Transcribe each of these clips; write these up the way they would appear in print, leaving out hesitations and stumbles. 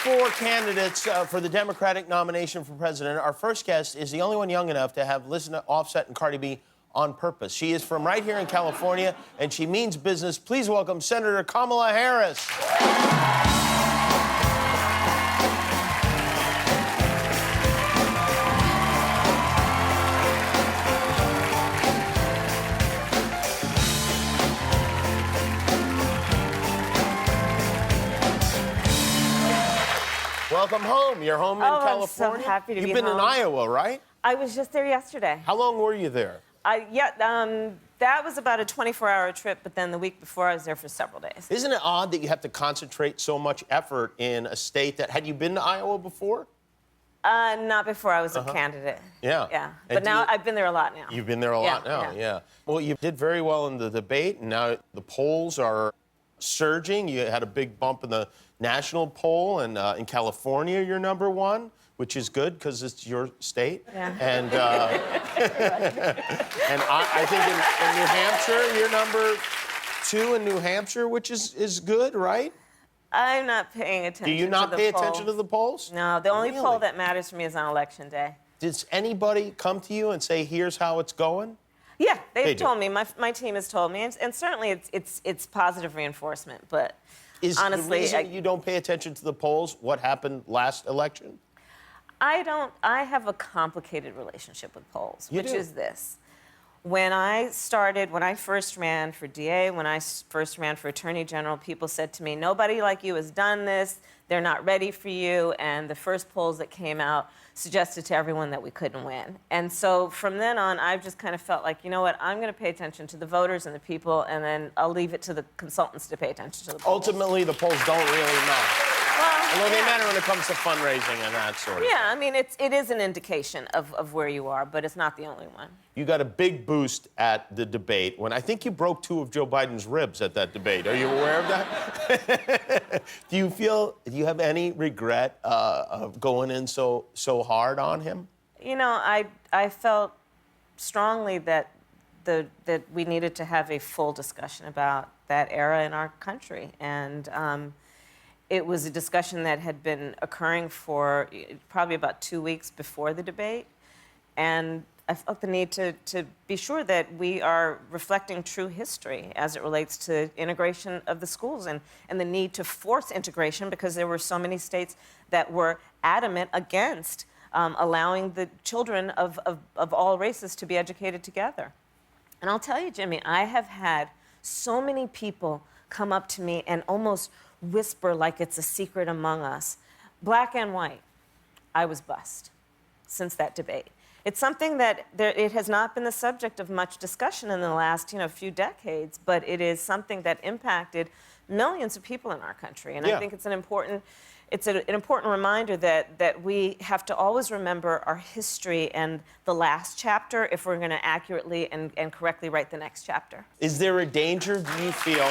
four candidates for the Democratic nomination for president. Our first guest is the only one young enough to have listened to Offset and Cardi B on purpose. She is from right here in California, and she means business. Please welcome Senator Kamala Harris. Welcome home. You're home in California? I'm so happy to be home. You've been in Iowa, right? I was just there yesterday. How long were you there? That was about a 24-hour trip, but then the week before I was there for several days. Isn't it odd that you have to concentrate so much effort in a state that... Had you been to Iowa before? Not before I was a candidate. Yeah. Yeah. But now I've been there a lot now. You've been there a lot now, yeah. Well, you did very well in the debate, and now the polls are surging. You had a big bump in the national poll, and in California, you're #1, which is good because it's your state. Yeah. And and I think in New Hampshire, you're #2 in New Hampshire, which is good, right? I'm not paying attention to the polls. Do you not pay attention to the polls? No, the only poll that matters for me is on Election Day. Does anybody come to you and say, here's how it's going? Yeah, they've told me. My team has told me, and certainly it's positive reinforcement. But honestly, the reason you don't pay attention to the polls what happened last election? I don't. I have a complicated relationship with polls, which is this. When I first ran for DA, when I first ran for Attorney General, people said to me, nobody like you has done this, they're not ready for you, and the first polls that came out suggested to everyone that we couldn't win. And so from then on, I've just kind of felt like, you know what, I'm going to pay attention to the voters and the people, and then I'll leave it to the consultants to pay attention to the polls. Ultimately, the polls don't really matter. Although they matter when it comes to fundraising and that sort of thing. I mean, it is an indication of where you are, but it's not the only one. You got a big boost at the debate when I think you broke 2 of Joe Biden's ribs at that debate. Are you aware of that? Do you have any regret of going in so hard on him? You know, I felt strongly that we needed to have a full discussion about that era in our country, and it was a discussion that had been occurring for probably about 2 weeks before the debate, and I felt the need to be sure that we are reflecting true history as it relates to integration of the schools and the need to force integration because there were so many states that were adamant against allowing the children of all races to be educated together. And I'll tell you, Jimmy, I have had so many people come up to me and almost whisper like it's a secret among us. Black and white, I was bussed since that debate. It's something that it has not been the subject of much discussion in the last few decades, but it is something that impacted millions of people in our country. And I think it's an important reminder that we have to always remember our history and the last chapter if we're going to accurately and correctly write the next chapter. Is there a danger, do you feel?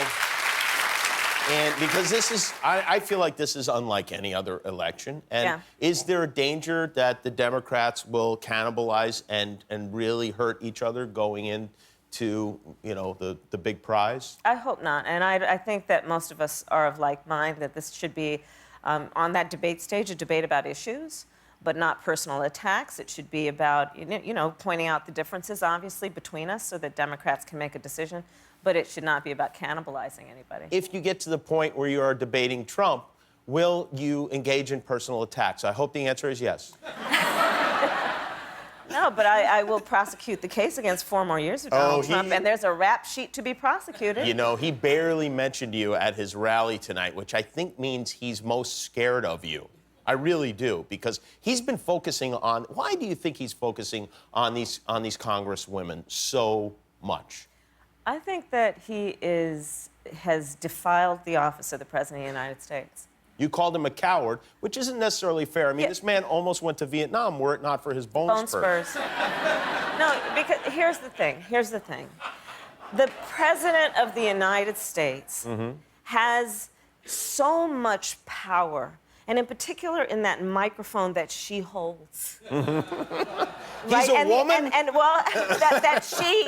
And because I feel like this is unlike any other election. And is there a danger that the Democrats will cannibalize and really hurt each other going into, the big prize? I hope not. And I think that most of us are of like mind, that this should be, on that debate stage, a debate about issues, but not personal attacks. It should be about, pointing out the differences, obviously, between us so that Democrats can make a decision. But it should not be about cannibalizing anybody. If you get to the point where you are debating Trump, will you engage in personal attacks? I hope the answer is yes. No, but I will prosecute the case against 4 more years of Donald Trump, and there's a rap sheet to be prosecuted. He barely mentioned you at his rally tonight, which I think means he's most scared of you. I really do, because he's been focusing on... Why do you think he's focusing on these congresswomen so much? I think that he has defiled the office of the President of the United States. You called him a coward, which isn't necessarily fair. I mean, this man almost went to Vietnam were it not for his bone spurs. No, because here's the thing. The President of the United States has so much power, and in particular in that microphone that she holds. He's a woman? That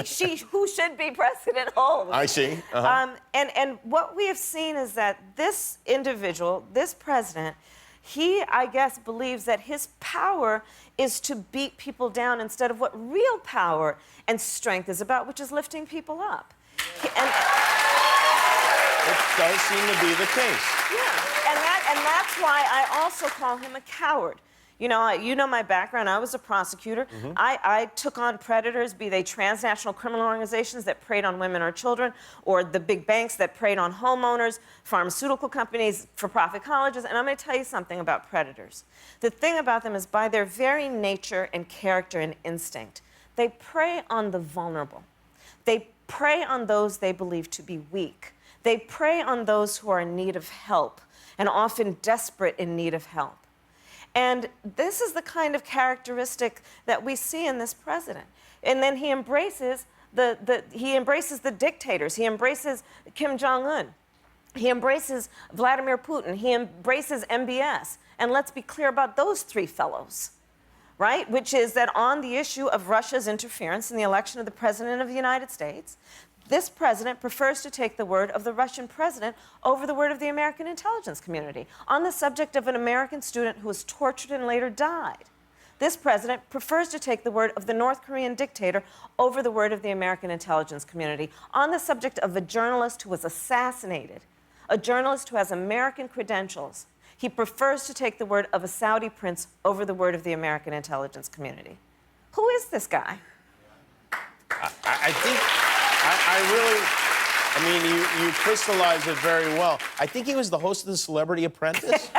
she who should be president holds. I see. And what we have seen is that this individual, this president, He, I guess, believes that his power is to beat people down instead of what real power and strength is about, which is lifting people up. It does seem to be the case. Yeah, and that's why I also call him a coward. You know my background. I was a prosecutor. I took on predators, be they transnational criminal organizations that preyed on women or children, or the big banks that preyed on homeowners, pharmaceutical companies, for-profit colleges. And I'm going to tell you something about predators. The thing about them is, by their very nature and character and instinct, they prey on the vulnerable. They prey on those they believe to be weak. They prey on those who are in need of help, and often desperate in need of help. And this is the kind of characteristic that we see in this president. And then he embraces the dictators. He embraces Kim Jong-un. He embraces Vladimir Putin. He embraces MBS. And let's be clear about those three fellows, right? Which is that on the issue of Russia's interference in the election of the President of the United States, this president prefers to take the word of the Russian president over the word of the American intelligence community on the subject of an American student who was tortured and later died. This president prefers to take the word of the North Korean dictator over the word of the American intelligence community on the subject of a journalist who was assassinated, a journalist who has American credentials. He prefers to take the word of a Saudi prince over the word of the American intelligence community. Who is this guy? I think... I mean, you crystallize it very well. I think he was the host of The Celebrity Apprentice.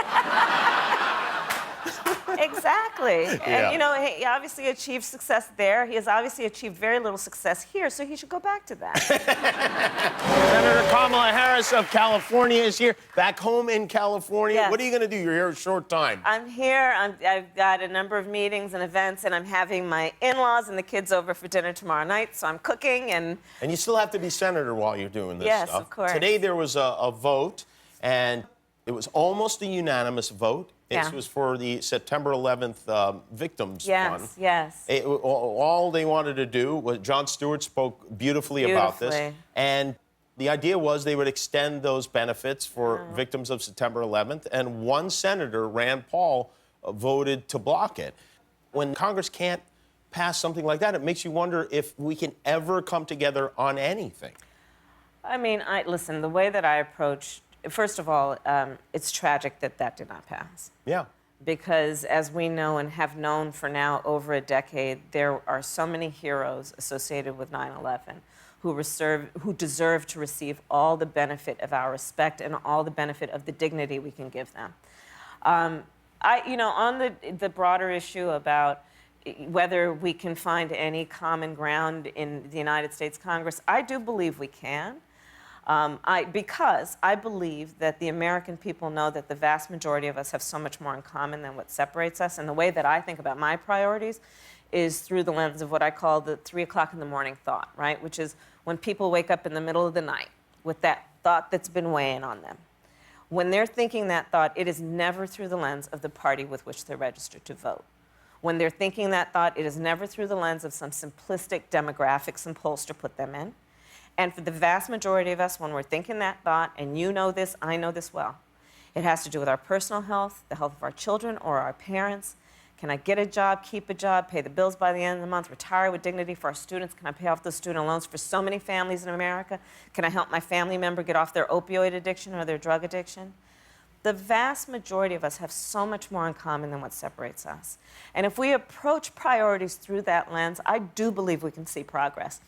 Exactly. Yeah. And, he obviously achieved success there. He has obviously achieved very little success here, so he should go back to that. Senator Kamala Harris of California is here, back home in California. Yes. What are you going to do? You're here a short time. I'm here. I've got a number of meetings and events, and I'm having my in-laws and the kids over for dinner tomorrow night, so I'm cooking and... And you still have to be senator while you're doing this yes, stuff. Yes, of course. Today there was a vote, and it was almost a unanimous vote. Yeah. This was for the September 11th Victims Fund. Yes, yes. All they wanted to do was, Jon Stewart spoke beautifully about this, and the idea was they would extend those benefits for victims of September 11th, and one senator, Rand Paul, voted to block it. When Congress can't pass something like that, it makes you wonder if we can ever come together on anything. I mean, listen, the way that I approach... First of all, it's tragic that that did not pass. Yeah. Because as we know and have known for now over a decade, there are so many heroes associated with 9/11 who deserve to receive all the benefit of our respect and all the benefit of the dignity we can give them. On the broader issue about whether we can find any common ground in the United States Congress, I do believe we can. Because I believe that the American people know that the vast majority of us have so much more in common than what separates us. And the way that I think about my priorities is through the lens of what I call the 3 o'clock in the morning thought, right? Which is when people wake up in the middle of the night with that thought that's been weighing on them. When they're thinking that thought, it is never through the lens of the party with which they're registered to vote. When they're thinking that thought, it is never through the lens of some simplistic demographic some pollster put them in. And for the vast majority of us, when we're thinking that thought, and you know this, I know this well, it has to do with our personal health, the health of our children or our parents. Can I get a job, keep a job, pay the bills by the end of the month, retire with dignity for our students? Can I pay off those student loans for so many families in America? Can I help my family member get off their opioid addiction or their drug addiction? The vast majority of us have so much more in common than what separates us. And if we approach priorities through that lens, I do believe we can see progress.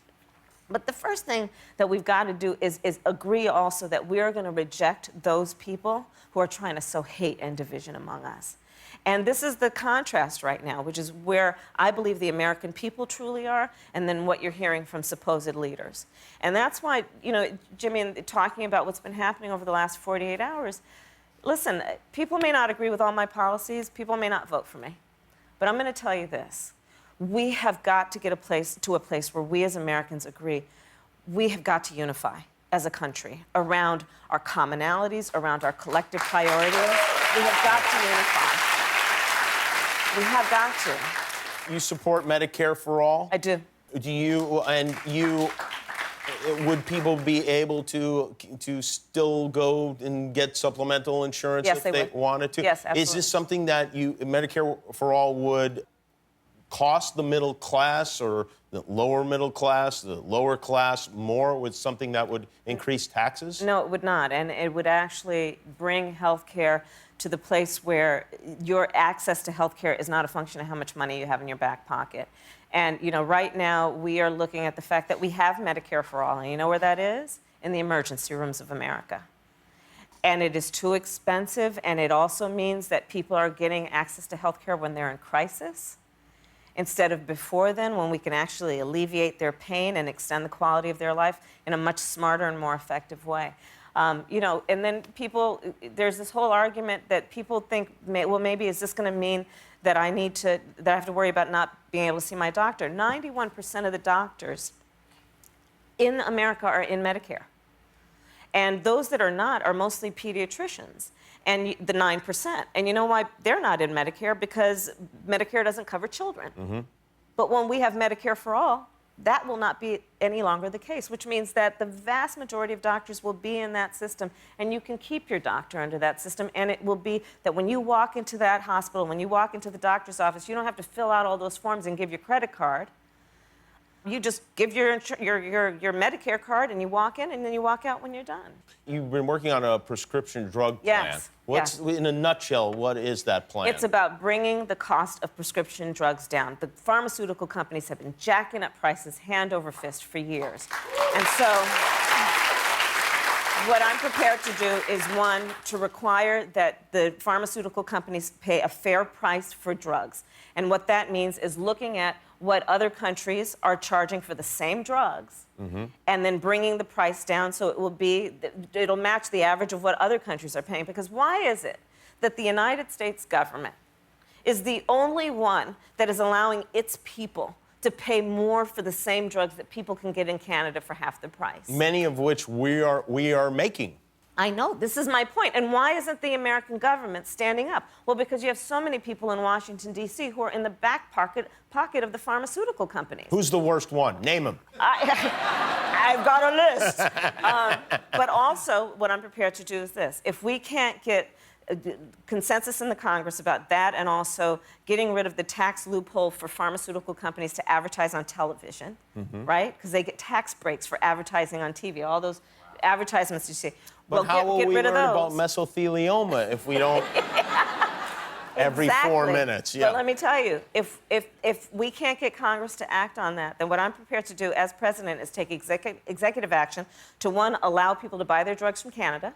But the first thing that we've got to do is agree also that we are going to reject those people who are trying to sow hate and division among us. And this is the contrast right now, which is where I believe the American people truly are, and then what you're hearing from supposed leaders. And that's why, Jimmy, talking about what's been happening over the last 48 hours, listen, people may not agree with all my policies, people may not vote for me, but I'm going to tell you this. We have got to get to a place where we as Americans agree we have got to unify as a country around our commonalities, around our collective priorities. We have got to unify. We have got to. You support Medicare for all? I do. Do you, and you, would people be able to still go and get supplemental insurance Yes, if they wanted to? Yes, absolutely. Is this something that Medicare for All would cost the middle class or the lower middle class, the lower class more with something that would increase taxes? No, it would not. And it would actually bring health care to the place where your access to health care is not a function of how much money you have in your back pocket. And, you know, right now we are looking at the fact that we have Medicare for All. And you know where that is? In the emergency rooms of America. And it is too expensive. And it also means that people are getting access to health care when they're in crisis, instead of before then, when we can actually alleviate their pain and extend the quality of their life in a much smarter and more effective way. You know, and then there's this whole argument that people think, well, maybe is this going to mean that I have to worry about not being able to see my doctor? 91% of the doctors in America are in Medicare. And those that are not are mostly pediatricians, and the 9%. And you know why they're not in Medicare? Because Medicare doesn't cover children. Mm-hmm. But when we have Medicare for All, that will not be any longer the case, which means that the vast majority of doctors will be in that system, and you can keep your doctor under that system, and it will be that when you walk into that hospital, when you walk into the doctor's office, you don't have to fill out all those forms and give your credit card. You just give your Medicare card, and you walk in, and then you walk out when you're done. You've been working on a prescription drug plan. Yes. In a nutshell, what is that plan? It's about bringing the cost of prescription drugs down. The pharmaceutical companies have been jacking up prices hand over fist for years. And so what I'm prepared to do is, one, to require that the pharmaceutical companies pay a fair price for drugs. And what that means is looking at what other countries are charging for the same drugs, mm-hmm. and then bringing the price down so it'll match the average of what other countries are paying. Because why is it that the United States government is the only one that is allowing its people to pay more for the same drugs that people can get in Canada for half the price? Many of which we are making. I know, this is my point. And why isn't the American government standing up? Well, because you have so many people in Washington, D.C. who are in the back pocket of the pharmaceutical companies. Who's the worst one? Name him. I've got a list. But also, what I'm prepared to do is this. If we can't get consensus in the Congress about that, and also getting rid of the tax loophole for pharmaceutical companies to advertise on television, mm-hmm. right? Because they get tax breaks for advertising on TV, all those advertisements you see. But how will we learn about mesothelioma if we don't every 4 minutes? Yeah. But let me tell you, if we can't get Congress to act on that, then what I'm prepared to do as president is take executive action to, one, allow people to buy their drugs from Canada,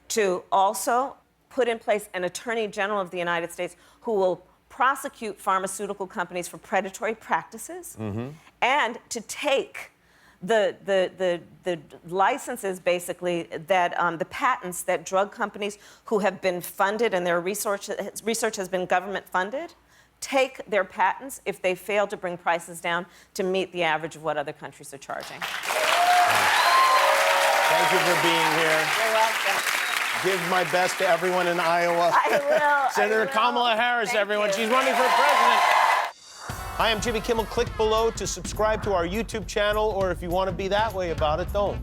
to also put in place an Attorney General of the United States who will prosecute pharmaceutical companies for predatory practices, mm-hmm. and to take the licenses, basically, that the patents that drug companies who have been funded and their research has been government funded, take their patents if they fail to bring prices down to meet the average of what other countries are charging. Thank you for being here. You're welcome. Give my best to everyone in Iowa. I will. Senator Kamala Harris, Thank everyone. you. She's running for president. Hi, I'm Jimmy Kimmel. Click below to subscribe to our YouTube channel, or if you want to be that way about it, don't.